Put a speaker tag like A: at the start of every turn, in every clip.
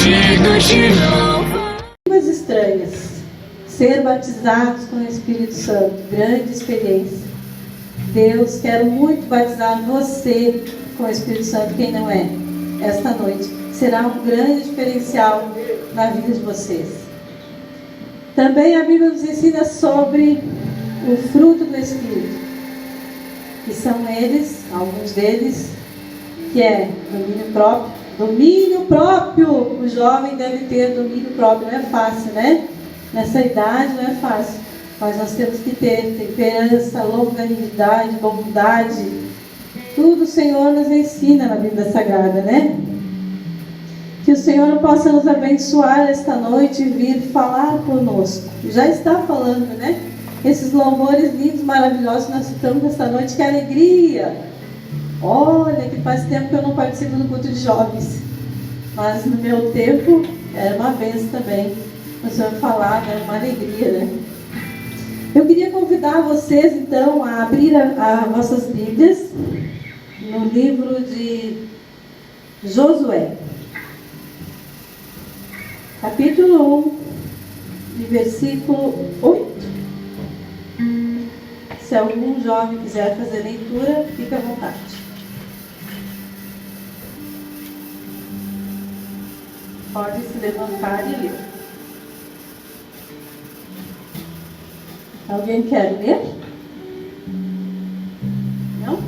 A: digno de louvar. Coisas estranhas. Ser batizados com o Espírito Santo, grande experiência. Deus quer muito batizar você com o Espírito Santo, quem não é, esta noite. Será um grande diferencial na vida de vocês. Também a Bíblia nos ensina sobre o fruto do Espírito, que são eles, alguns deles, que é domínio próprio. Domínio próprio! O jovem deve ter domínio próprio. Não é fácil, né? Nessa idade não é fácil. Mas nós temos que ter temperança, longanimidade, bondade. Tudo o Senhor nos ensina na Bíblia Sagrada, né? Que o Senhor possa nos abençoar esta noite e vir falar conosco. Já está falando, né? Esses louvores lindos, maravilhosos que nós estamos esta noite. Que alegria! Olha, que faz tempo que eu não participo do culto de jovens. Mas no meu tempo era uma bênção também. O Senhor falar, era uma alegria, né? Eu queria convidar vocês, então, a abrir as vossas Bíblias no livro de Josué. Capítulo 1, de versículo 8. Se algum jovem quiser fazer leitura, fique à vontade. Pode se levantar e ler. Alguém quer ler? Não?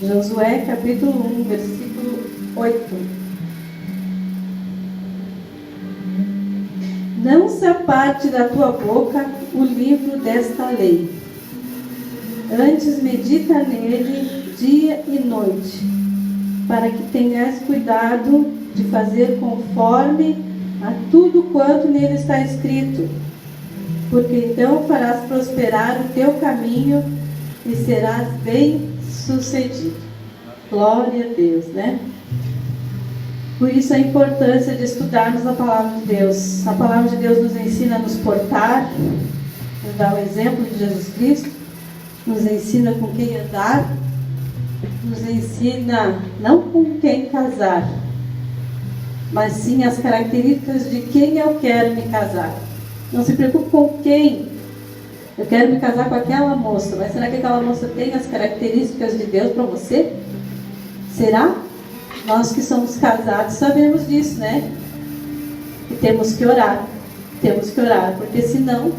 A: Josué, capítulo 1, versículo 8. Não se aparte da tua boca o livro desta lei. Antes medita nele dia e noite, para que tenhas cuidado de fazer conforme a tudo quanto nele está escrito. Porque então farás prosperar o teu caminho e serás bem-sucedido. Glória a Deus, né? Por isso a importância de estudarmos a Palavra de Deus. A Palavra de Deus nos ensina a nos portar, nos dá o exemplo de Jesus Cristo, nos ensina com quem andar, nos ensina não com quem casar, mas sim as características de quem eu quero me casar. Não se preocupe com quem. Eu quero me casar com aquela moça, mas será que aquela moça tem as características de Deus para você? Será? Nós que somos casados sabemos disso, né? E temos que orar, porque senão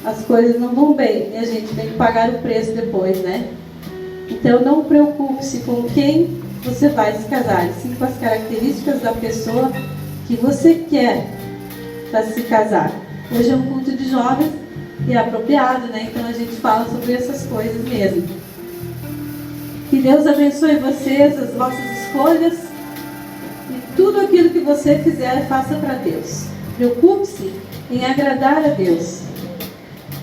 A: as coisas não vão bem e a gente tem que pagar o preço depois, né? Então não preocupe-se com quem você vai se casar, e sim com as características da pessoa que você quer para se casar. Hoje é um culto de jovens e é apropriado, né? Então a gente fala sobre essas coisas mesmo. Que Deus abençoe vocês, as vossas escolhas, e tudo aquilo que você fizer, faça para Deus. Preocupe-se em agradar a Deus.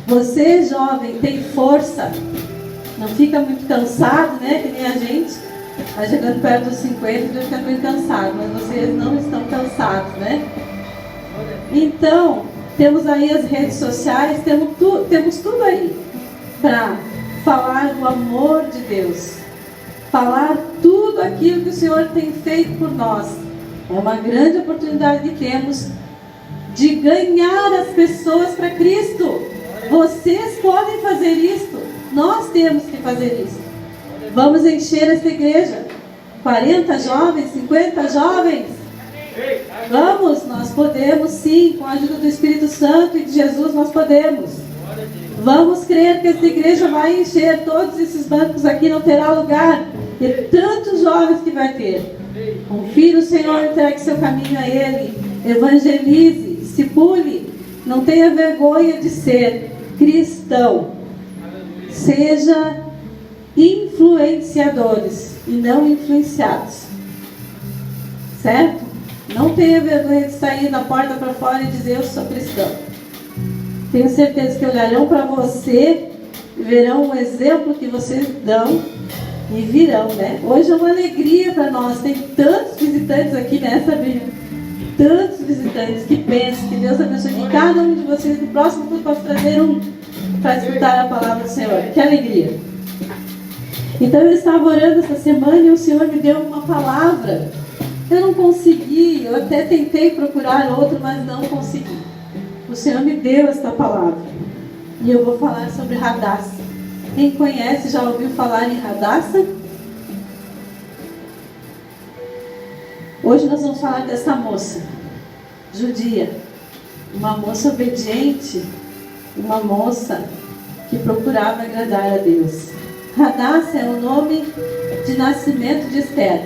A: Você, jovem, tem força, não fica muito cansado, né? Que nem a gente, vai chegando perto dos 50, já fica muito cansado, mas vocês não estão cansados, né? Então, temos aí as redes sociais, temos tudo aí para falar do amor de Deus. Falar tudo aquilo que o Senhor tem feito por nós. É uma grande oportunidade que temos de ganhar as pessoas para Cristo. Vocês podem fazer isso. Nós temos que fazer isso. Vamos encher essa igreja. 40 jovens, 50 jovens. Vamos, nós podemos sim. Com a ajuda do Espírito Santo e de Jesus nós podemos. Vamos crer que essa igreja vai encher. Todos esses bancos aqui não terá lugar. E tantos jovens que vai ter. Confie no Senhor, entregue seu caminho a Ele. Evangelize, discipule. Não tenha vergonha de ser cristão. Seja influenciadores e não influenciados. Certo? Não tenha vergonha de sair da porta para fora e dizer eu sou cristão. Tenho certeza que olharão para você, verão o exemplo que vocês dão e virão, né? Hoje é uma alegria para nós. Tem tantos visitantes aqui nessa Bíblia. Tantos visitantes. Que bênção. Que Deus abençoe. Que cada um de vocês no próximo culto possa trazer um para escutar a palavra do Senhor. Que alegria. Então eu estava orando essa semana e o Senhor me deu uma palavra. Eu não consegui, eu até tentei procurar outro, mas não consegui. O Senhor me deu esta palavra. E eu vou falar sobre Hadassah. Quem conhece, já ouviu falar em Hadassah? Hoje nós vamos falar dessa moça, judia. Uma moça obediente, uma moça que procurava agradar a Deus. Hadassah é o nome de nascimento de Esther,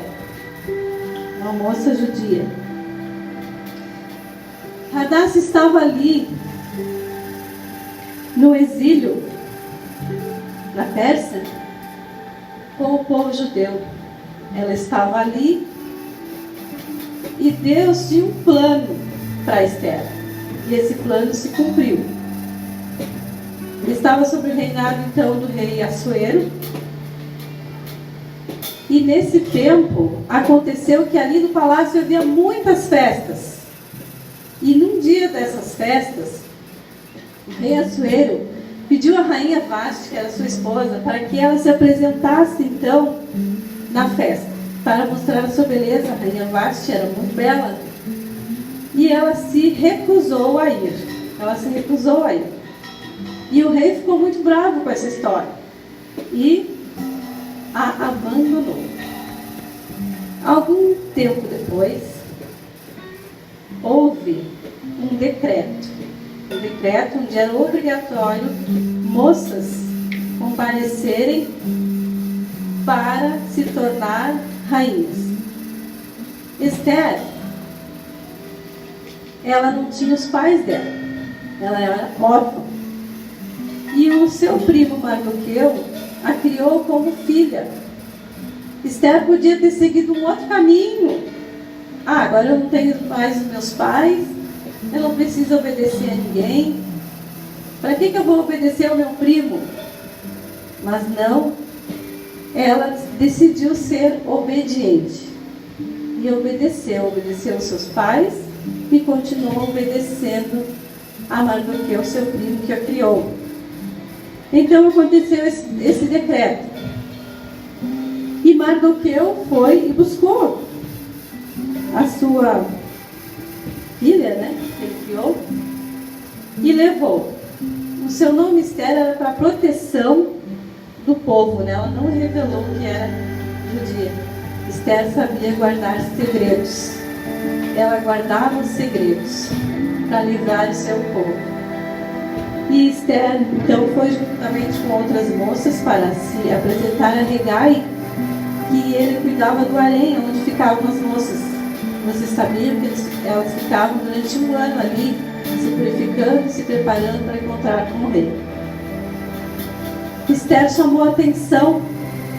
A: uma moça judia. Hadassah estava ali no exílio na Pérsia com o povo judeu. Ela estava ali e Deus tinha um plano para Esther, e esse plano se cumpriu. Ele estava sob o reinado então do rei Assuero. E nesse tempo aconteceu que ali no palácio havia muitas festas. E num dia dessas festas, o rei Assuero pediu à rainha Vasti, que era sua esposa, para que ela se apresentasse então na festa, para mostrar a sua beleza. A rainha Vasti era muito bela e ela se recusou a ir. E o rei ficou muito bravo com essa história e a abandonou. Algum tempo depois, houve um decreto onde era obrigatório moças comparecerem para se tornar rainhas. Esther, ela não tinha os pais dela, ela era órfã. E o seu primo Mardoqueu a criou como filha. Esther podia ter seguido um outro caminho. Agora eu não tenho mais os meus pais, eu não preciso obedecer a ninguém. Para que eu vou obedecer ao meu primo? Mas não, ela decidiu ser obediente. E obedeceu aos seus pais e continuou obedecendo a Mardoqueu, seu primo, que a criou. Então aconteceu esse decreto. E Mardoqueu foi e buscou a sua filha, que ele criou, e levou. O seu nome Esther era para proteção do povo, Ela não revelou que era judia. Esther sabia guardar segredos. Ela guardava os segredos para livrar o seu povo. E Esther, então, foi juntamente com outras moças para se apresentar a Hegai, que ele cuidava do harém, onde ficavam as moças. Vocês sabiam que elas ficavam durante um ano ali, se purificando, se preparando para encontrar com o rei. Esther chamou a atenção,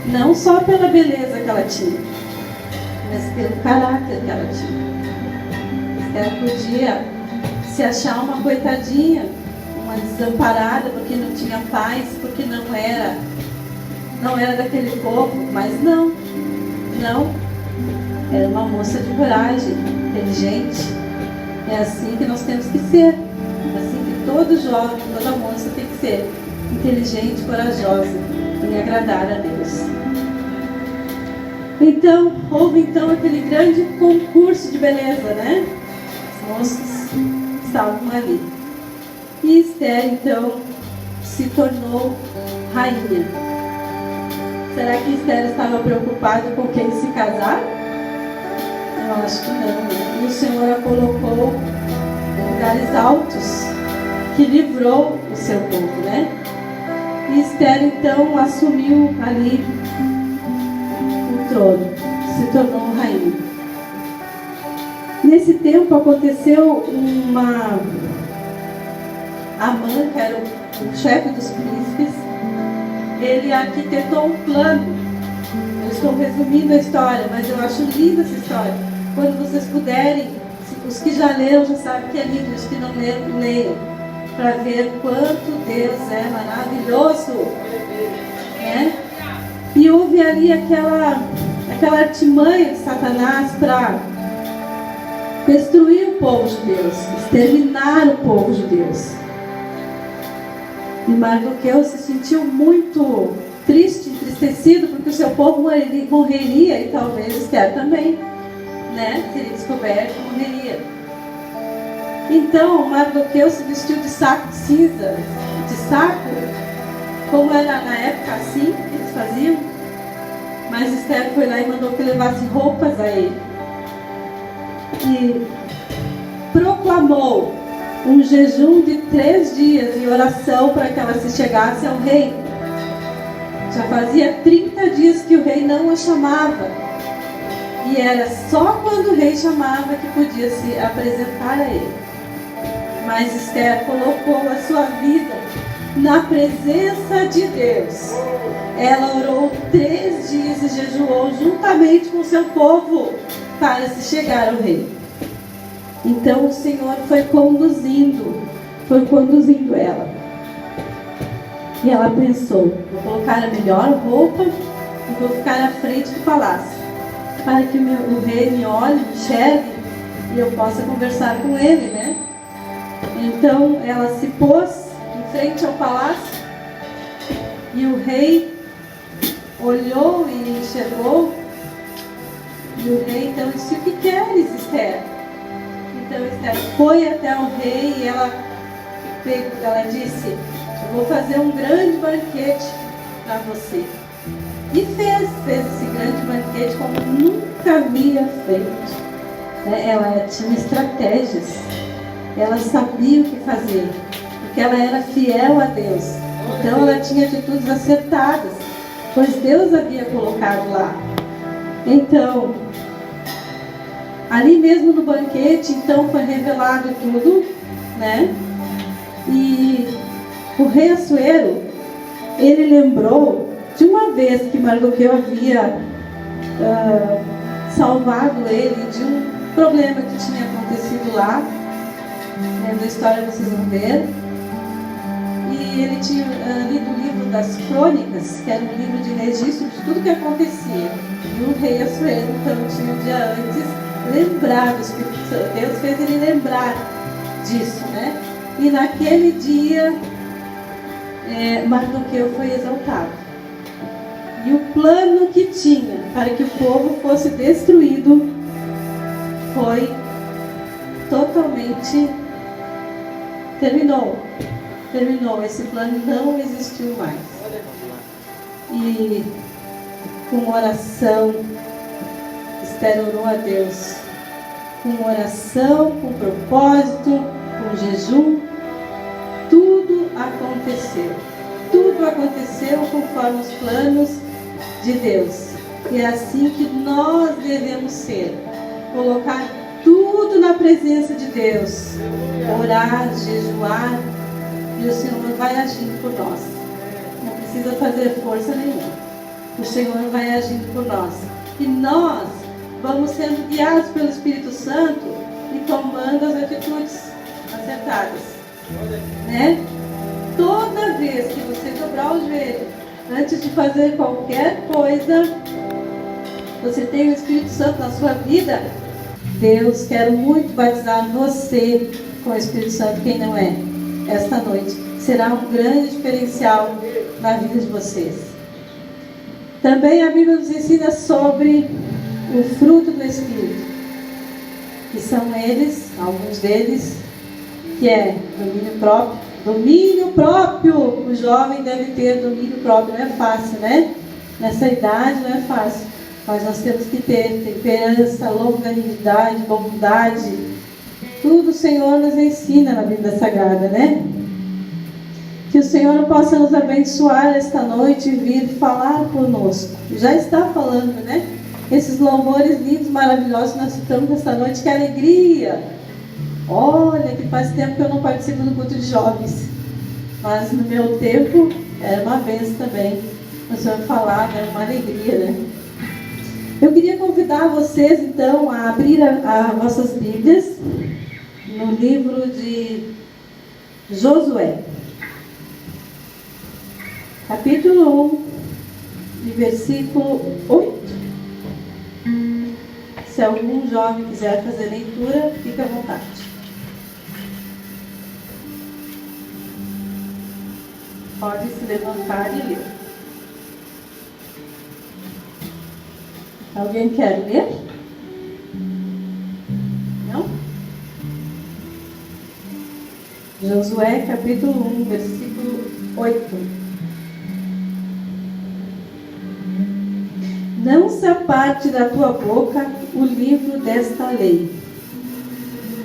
A: não só pela beleza que ela tinha, mas pelo caráter que ela tinha. Esther podia se achar uma coitadinha, uma desamparada, porque não tinha paz, porque não era daquele povo, mas não, era uma moça de coragem, inteligente. É assim que nós temos que ser, assim que todo jovem, toda moça tem que ser, inteligente, corajosa, em agradar a Deus. Então, houve aquele grande concurso de beleza, As moças estavam ali. E Esther, então, se tornou rainha. Será que Esther estava preocupada com quem se casar? Eu acho que não, E o Senhor a colocou em lugares altos, que livrou o seu povo, E Esther, então, assumiu ali o trono, se tornou rainha. Nesse tempo aconteceu Amã, que era o chefe dos príncipes, ele arquitetou um plano. Eu estou resumindo a história, mas eu acho linda essa história. Quando vocês puderem, os que já leram já sabem que é lindo, os que não leram, leiam, para ver quanto Deus é maravilhoso. E houve ali aquela artimanha de Satanás para destruir o povo de Deus, exterminar o povo de Deus. E Mardoqueu se sentiu muito triste, entristecido, porque o seu povo morreria, e talvez Esther também, né? Seria descoberto, morreria. Então Mardoqueu se vestiu de saco cinza, de saco, como era na época assim que eles faziam. Mas Esther foi lá e mandou que levasse roupas a ele. E proclamou um jejum de 3 dias em oração para que ela se chegasse ao rei. Já fazia 30 dias que o rei não a chamava. E era só quando o rei chamava que podia se apresentar a ele. Mas Esther colocou a sua vida na presença de Deus. Ela orou 3 dias e jejuou juntamente com o seu povo para se chegar ao rei. Então o Senhor foi conduzindo ela. E ela pensou: vou colocar a melhor roupa e vou ficar à frente do palácio, para que o rei me olhe, me enxergue e eu possa conversar com ele, né? Então ela se pôs em frente ao palácio e o rei olhou e enxergou. E o rei então disse: o que queres, Esther? Então Esther foi até o rei e ela disse: eu vou fazer um grande banquete para você. E fez esse grande banquete como nunca havia feito. Ela tinha estratégias, ela sabia o que fazer, porque ela era fiel a Deus. Então ela tinha atitudes acertadas, pois Deus havia colocado lá. Então, ali mesmo no banquete, então foi revelado tudo, né? E o rei Assuero, ele lembrou de uma vez que Mardoqueu havia salvado ele de um problema que tinha acontecido lá. Na história vocês vão ver. E ele tinha lido o livro das crônicas, que era um livro de registro de tudo que acontecia. E o rei Assuero, então, tinha um dia antes lembrado, Deus fez ele lembrar disso, né? E naquele dia Mardoqueu foi exaltado. E o plano que tinha para que o povo fosse destruído foi totalmente terminou. Esse plano não existiu mais. E com oração, Esther orou a Deus. Com oração, com propósito, com jejum, tudo aconteceu. Tudo aconteceu conforme os planos de Deus. E é assim que nós devemos ser. Colocar tudo na presença de Deus. Orar, jejuar. E o Senhor vai agindo por nós. Não precisa fazer força nenhuma. O Senhor vai agindo por nós. E nós vamos sendo guiados pelo Espírito Santo e tomando as atitudes acertadas. Né? Toda vez que você dobrar o joelho, antes de fazer qualquer coisa, você tem o Espírito Santo na sua vida. Deus quer muito batizar você com o Espírito Santo, quem não é. Esta noite será um grande diferencial na vida de vocês. Também a Bíblia nos ensina sobre o fruto do Espírito, que são eles, alguns deles, que é domínio próprio. Domínio próprio! O jovem deve ter domínio próprio. Não é fácil, né? Nessa idade não é fácil. Mas nós temos que ter temperança, longanimidade, bondade. Tudo o Senhor nos ensina na Bíblia Sagrada, né? Que o Senhor possa nos abençoar esta noite e vir falar conosco. Já está falando, né? Esses louvores lindos, maravilhosos que nós estamos esta noite. Que alegria! Olha, que faz tempo que eu não participo do culto de jovens. Mas no meu tempo era uma bênção também. O Senhor falava, era uma alegria, né? Eu queria convidar vocês então a abrir as vossas Bíblias no livro de Josué, capítulo 1, e versículo 8. Se algum jovem quiser fazer leitura, fique à vontade. Pode se levantar e ler. Alguém quer ler? Não? Josué capítulo 1, versículo 8. Não se aparte da tua boca o livro desta lei.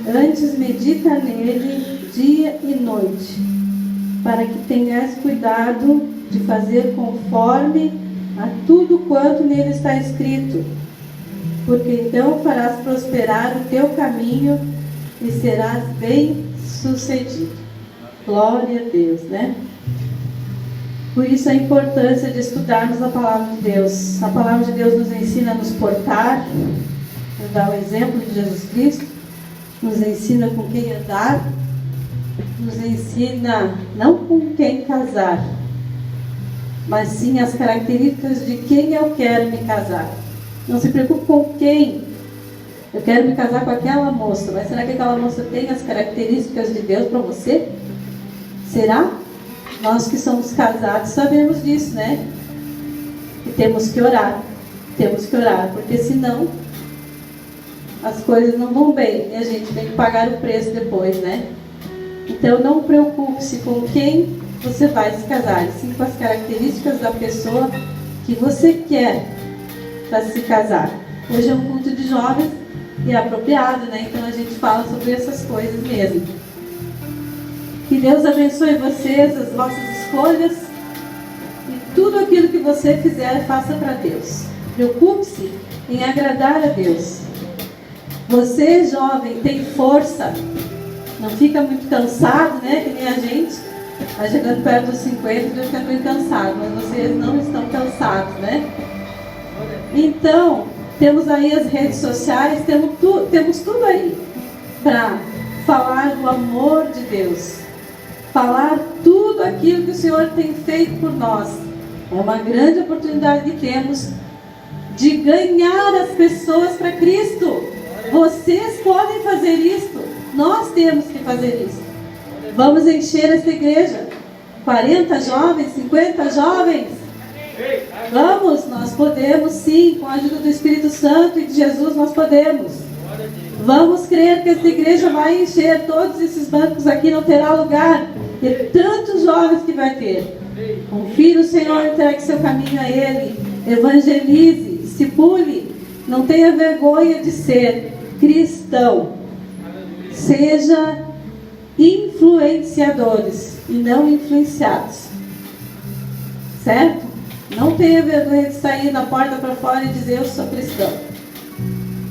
A: Antes medita nele dia e noite, para que tenhas cuidado de fazer conforme a tudo quanto nele está escrito. Porque então farás prosperar o teu caminho e serás bem-sucedido. Glória a Deus, né? Por isso a importância de estudarmos a Palavra de Deus. A Palavra de Deus nos ensina a nos portar, nos dá o exemplo de Jesus Cristo, nos ensina com quem andar, nos ensina não com quem casar, mas sim as características de quem eu quero me casar. Não se preocupe com quem. Eu quero me casar com aquela moça, mas será que aquela moça tem as características de Deus para você? Será? Nós que somos casados sabemos disso, né? E temos que orar, porque senão as coisas não vão bem e a gente tem que pagar o preço depois, né? Então não preocupe-se com quem você vai se casar, e sim com as características da pessoa que você quer para se casar. Hoje é um culto de jovens e é apropriado, né? Então a gente fala sobre essas coisas mesmo. Que Deus abençoe vocês, as vossas escolhas, e tudo aquilo que você fizer, faça para Deus. Preocupe-se em agradar a Deus. Você, jovem, tem força, não fica muito cansado, né? Que nem a gente, vai chegando perto dos 50, já fica muito cansado, mas vocês não estão cansados, né? Então, temos aí as redes sociais, temos tudo aí para falar do amor de Deus. Falar tudo aquilo que o Senhor tem feito por nós. É uma grande oportunidade que temos de ganhar as pessoas para Cristo. Vocês podem fazer isso. Nós temos que fazer isso. Vamos encher essa igreja. 40 jovens, 50 jovens. Vamos, nós podemos sim. Com a ajuda do Espírito Santo e de Jesus nós podemos. Vamos crer que essa igreja vai encher. Todos esses bancos aqui não terá lugar. E tantos jovens que vai ter. Confie no Senhor, entregue seu caminho a Ele. Evangelize, discipule. Não tenha vergonha de ser cristão. Seja influenciadores e não influenciados. Certo? Não tenha vergonha de sair da porta para fora e dizer eu sou cristão.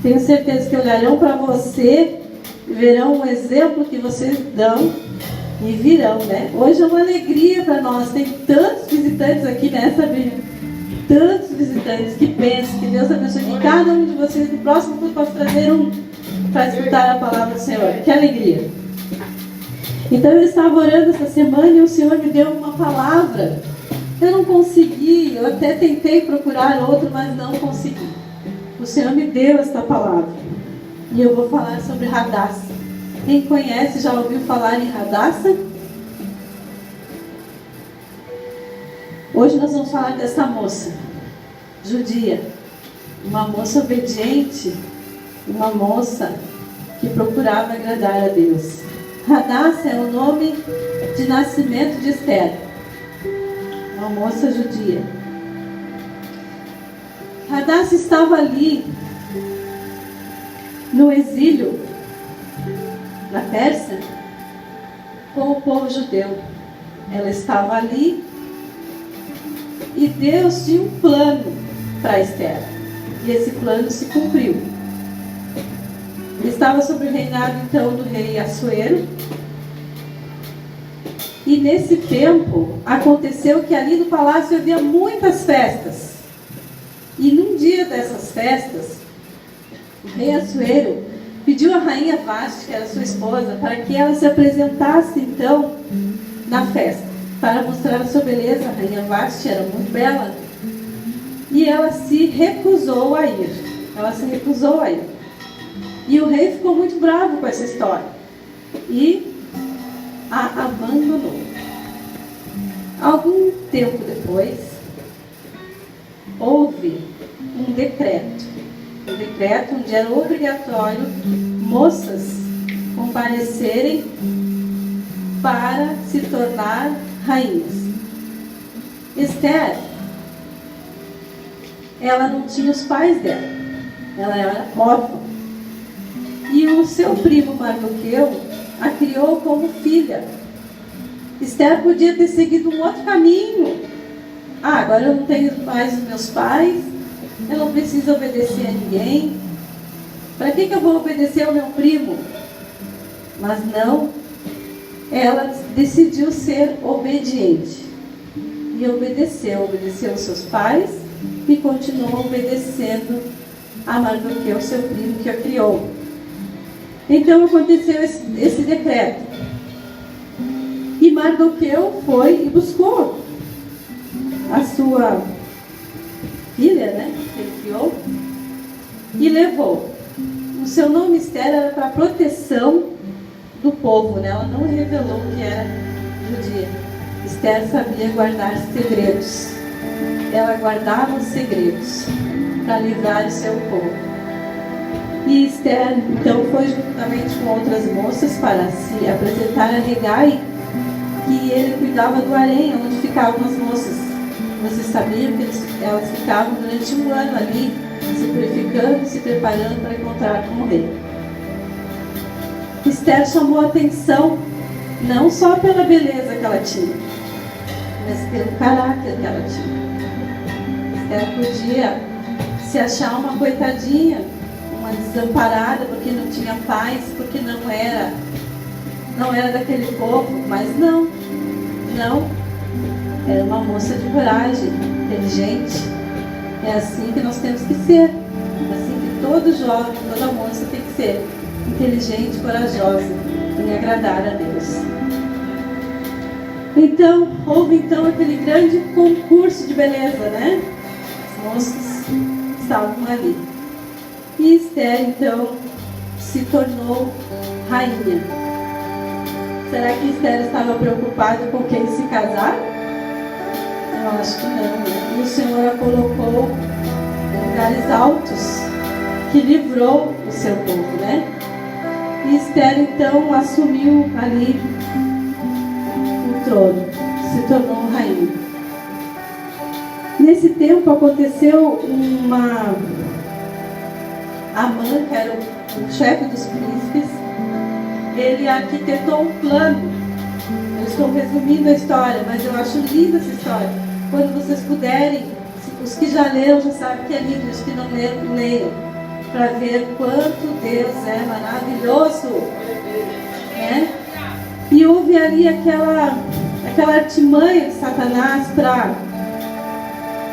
A: Tenho certeza que olharão para você e verão o exemplo que vocês dão e virão, né? Hoje é uma alegria para nós. Tem tantos visitantes aqui, né, Sabrina? Tantos visitantes. Que bênção, que Deus abençoe. Que cada um de vocês no próximo culto possa trazer um para escutar a palavra do Senhor. Que alegria. Então eu estava orando essa semana e o Senhor me deu uma palavra. Eu não consegui, eu até tentei procurar outro, mas não consegui. O Senhor me deu esta palavra. E eu vou falar sobre Radassa. Quem conhece, já ouviu falar em Radassa? Hoje nós vamos falar dessa moça, judia. Uma moça obediente, uma moça que procurava agradar a Deus. Radassa é o nome de nascimento de Esther, uma moça judia. Radassa estava ali no exílio na Pérsia com o povo judeu. Ela estava ali e Deus tinha um plano para Esther, e esse plano se cumpriu. Estava sob o reinado então do rei Assuero, e nesse tempo aconteceu que ali no palácio havia muitas festas, e num dia dessas festas o rei Assuero pediu a rainha Vasti, que era sua esposa, para que ela se apresentasse então na festa, para mostrar a sua beleza. A rainha Vasti era muito bela e ela se recusou a ir. E o rei ficou muito bravo com essa história e a abandonou. Algum tempo depois, houve um decreto onde era obrigatório moças comparecerem para se tornar rainhas. Esther, ela não tinha os pais dela, ela era órfã. E o seu primo Mardoqueu a criou como filha. Esther podia ter seguido um outro caminho. Agora eu não tenho mais os meus pais, eu não preciso obedecer a ninguém. Para que eu vou obedecer ao meu primo? Mas não, ela decidiu ser obediente. E obedeceu aos seus pais e continuou obedecendo a Mardoqueu, seu primo, que a criou. Então aconteceu esse decreto. E Mardoqueu foi e buscou a sua filha, né, que ele criou, e levou. O seu nome Esther era para proteção do povo, né? Ela não revelou que era judia. Esther sabia guardar segredos. Ela guardava os segredos para livrar o seu povo. E Esther, então, foi juntamente com outras moças para se apresentar a Hegai, que ele cuidava do harém, onde ficavam as moças. Vocês sabiam que elas ficavam durante um ano ali, se purificando e se preparando para encontrar com o rei. Esther chamou a atenção não só pela beleza que ela tinha, mas pelo caráter que ela tinha. Esther podia se achar uma coitadinha, uma desamparada, porque não tinha paz, porque não era daquele povo, mas não, era uma moça de coragem, inteligente. É assim que nós temos que ser, assim que todo jovem, toda moça tem que ser, inteligente, corajosa, em agradar a Deus. Então, houve aquele grande concurso de beleza, né? As moças estavam ali. E Esther, então, se tornou rainha. Será que Esther estava preocupada com quem se casar? Eu acho que não, né? E o Senhor a colocou em lugares altos, que livrou o seu povo, né? E Esther, então, assumiu ali o trono, se tornou rainha. Nesse tempo aconteceu Amã, que era o chefe dos príncipes, ele arquitetou um plano. Eu estou resumindo a história, mas eu acho linda essa história. Quando vocês puderem, os que já leram já sabem que é lindo, os que não leram, leiam, para ver quanto Deus é maravilhoso, né? E houve ali aquela artimanha de Satanás para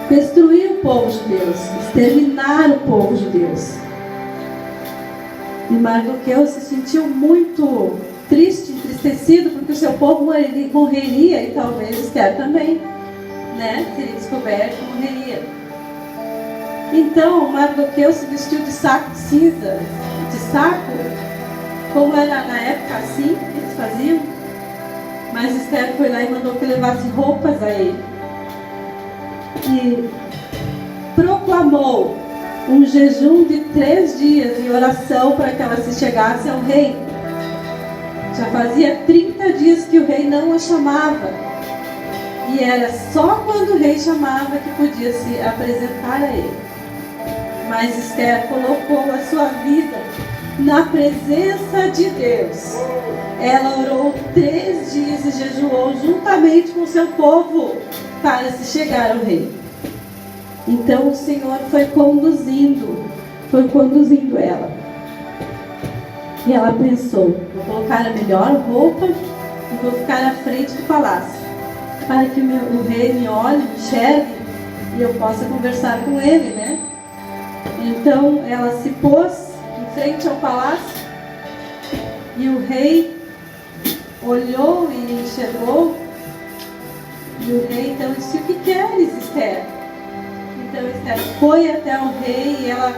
A: destruir o povo de Deus, exterminar o povo de Deus. E Mardoqueu se sentiu muito triste, entristecido, porque o seu povo morreria, e talvez Esther também, né? Seria descoberto e morreria. Então Mardoqueu se vestiu de saco de cinza, como era na época assim que eles faziam. Mas Esther foi lá e mandou que levasse roupas a ele. E proclamou um jejum de 3 dias de oração para que ela se chegasse ao rei. Já fazia 30 dias que o rei não a chamava. E era só quando o rei chamava que podia se apresentar a ele. Mas Esther colocou a sua vida na presença de Deus. Ela orou 3 dias e jejuou juntamente com o seu povo para se chegar ao rei. Então o Senhor foi conduzindo ela. E ela pensou: vou colocar a melhor roupa e vou ficar à frente do palácio, para que o rei me olhe, me enxergue e eu possa conversar com ele, né? Então ela se pôs em frente ao palácio e o rei olhou e enxergou. E o rei então disse: o que queres, Esther? Então Esther foi até o rei e ela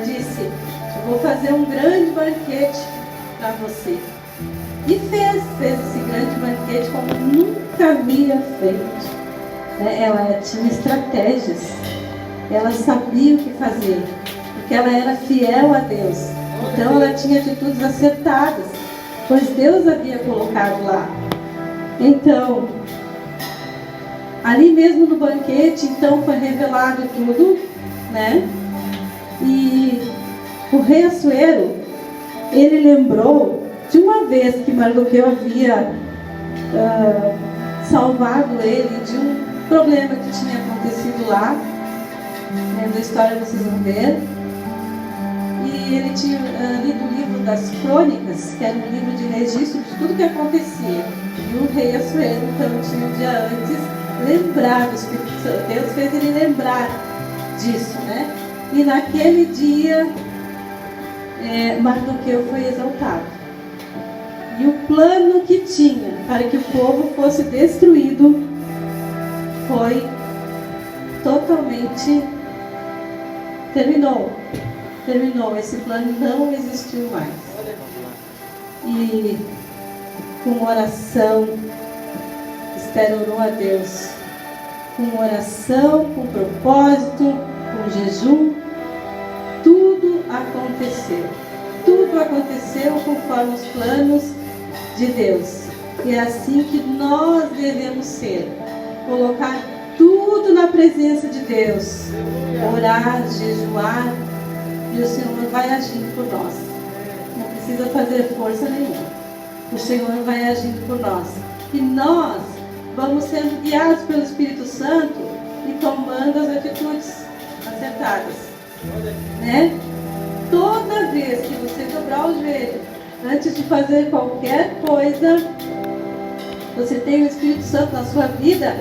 A: disse: eu vou fazer um grande banquete para você. E fez esse grande banquete como nunca havia feito. Ela tinha estratégias. ela sabia o que fazer, porque ela era fiel a Deus. Então ela tinha atitudes acertadas, pois Deus havia colocado lá. Então, ali mesmo no banquete, então foi revelado tudo, né? E o rei Assuero, ele lembrou de uma vez que Mardoqueu havia salvado ele de um problema que tinha acontecido lá. Lendo a história vocês vão ver. E ele tinha lido o livro das Crônicas, que era um livro de registro de tudo que acontecia. E o rei Assuero, então, tinha um dia antes lembrado, Deus fez ele lembrar disso, né? E naquele dia, Mardoqueu foi exaltado. E o plano que tinha para que o povo fosse destruído foi totalmente terminou. Esse plano não existiu mais. E com oração, Esther orou a Deus. Com oração, com propósito, com jejum, tudo aconteceu. Tudo aconteceu conforme os planos de Deus. E é assim que nós devemos ser. Colocar tudo na presença de Deus. Orar, jejuar, e o Senhor vai agindo por nós. Não precisa fazer força nenhuma. O Senhor vai agindo por nós. E nós vamos sendo guiados pelo Espírito Santo e tomando as atitudes acertadas. Né? Toda vez que você dobrar o joelho, antes de fazer qualquer coisa, você tem o Espírito Santo na sua vida,